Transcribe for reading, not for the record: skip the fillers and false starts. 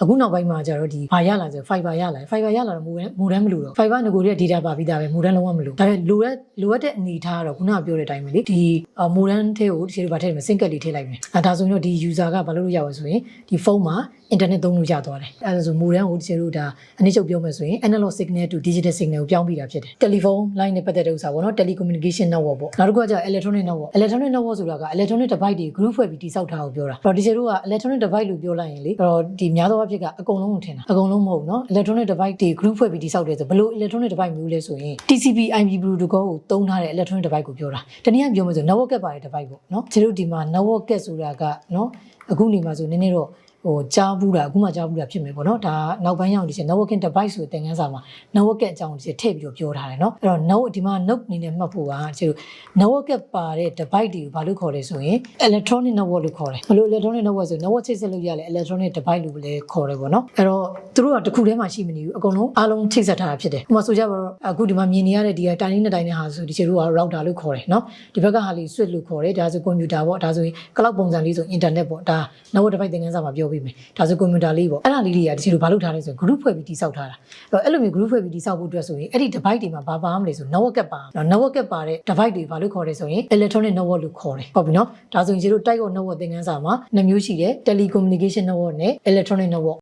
အခုနောက်ပိုင်းမှာကျတော့ဒီဘာရလာဆို fiber ရလာ fiber ရလာတော့မူတန်းမလို့တော့ fiber ငကိုရဲ့ data ပါပြီးသားပဲမူတန်းလုံးဝမလို့ဒါပေမဲ့လိုအပ်တဲ့အနေထားကတော့ခုနကပြောတဲ့အတိုင်းပဲလေဒီမူတန်းထဲကိုဒီလိုဗာထည့်မယ်စင်ကက်လေးထည့်လိုက်မယ်ဒါဆိုရင်တော့ဒီ user ကဘာလုပ်လို့ရအောင်ဆိုရင်ဒီဖုန်းမှာ internet သုံးလို့ရသွားတယ်အဲဒါဆိုမူတန်းကိုဒီလိုဒါအနည်းချုပ်ပြောမယ်ဆိုရင် analog signal to digital signal ကိုပြောင်းပြီးတာဖြစ်တယ် telephone line နဲ့ပတ်သက်တဲ့ဥစ္စာပေါ့နော် telecommunication network ပေါ့နောက်တစ်ခုကကျ electronic network ဆိုတာက electronic device တွေ group ဖွဲ့ပြီးတိစောက်ထားကိုပြောတာအဲ့တော့ဒီလိုက electronic device လို့ပြောလိုက်ရင်လေအဲ့တော့ဒီများသောအားဖြင့်ကအကုန်လုံးကိုထင်တာအကုန်လုံးမဟုတ်နော် electronic device တွေ group ဖွဲ့ပြီးတိစောက်တယ်ဆိုဘယ်လို electronic device မျိုးလဲဆိုရင် TCP IP protocol ကိုသုံးထားတဲ့ electronic device ကိုပြောတာတနည်းအားပြောမယ်ဆို network ကပါတဲ့ device ပေါ့နော်ဒီလိုဒီမှာ network ကဆိုတာကနော်အခုနေမှာဆိုနည်းနည်းတော့ကြားဘူးတာအခုမှကြားဘူးတာဖြစ်မယ်ပေါ့နော်ဒါနောက်ပိုင်းရောက်ဒီချက် networking device ဆိုတဲ့သင်ခန်းစာမှာ network အကြောင်းဒီထည့်ပြီးတော့ပြောထားတယ်နော်အဲ့တော့ network ဒီမှာ note အနေနဲ့မှတ်ဖို့ကဒီလို network ပါတဲ့ device တွေကိုဘာလို့ခေါ်လဲဆိုရင် electronic network လို့ခေါ်တယ်ဘယ်လို electronic network ဆို network ချိတ်ဆက်လို့ရလဲ electronic device လို့လည်းခေါ်တယ်ပေါ့နော်အဲ့တော့သူတို့ကတစ်ခုတည်းမှရှိမနေဘူးအကုန်လုံးအားလုံးချိတ်ဆက်ထားတာဖြစ်တယ်ဥပမာဆိုကြပါတော့အခုဒီမှာမြင်နေရတဲ့ဒီတိုင်းနဲ့တိုင်းနဲ့ဟာဆိုဒီချေတို့က router လို့ခေါ်တယ်နော်ဒီဘက်ကဟာလေး switch လို့ခေါ်တယ်ဒါဆို computer ပေါ့ဒါဆိုရင် cloud ပုံစံလေးဆို internet ပေါ့ဒါ network device သင်ခန်းစာမှာပြောပြီးမယ်ဒါဆို computer လေးပေါ့အဲ့ဒါလေးတွေကဒီလိုဘာလုပ်ထားလဲဆိုရင် group ဖွဲ့ပြီးတိစောက်ထားတာအဲ့လိုမျိုး group ဖွဲ့ပြီးတိစောက်ဖို့အတွက်ဆိုရင်အဲ့ဒီ device တွေမှာဘာပါမလဲဆို network ကပါနော် network ကပါတဲ့ device တွေဘာလို့ခေါ်လဲဆိုရင် electronic network လို့ခေါ်တယ်ဟုတ်ပြီနော်ဒါဆိုရင်ဒီလို type of network သင်ခန်းစာမှာ2မျိုးရှိတယ် telecommunication network နဲ့ electronic network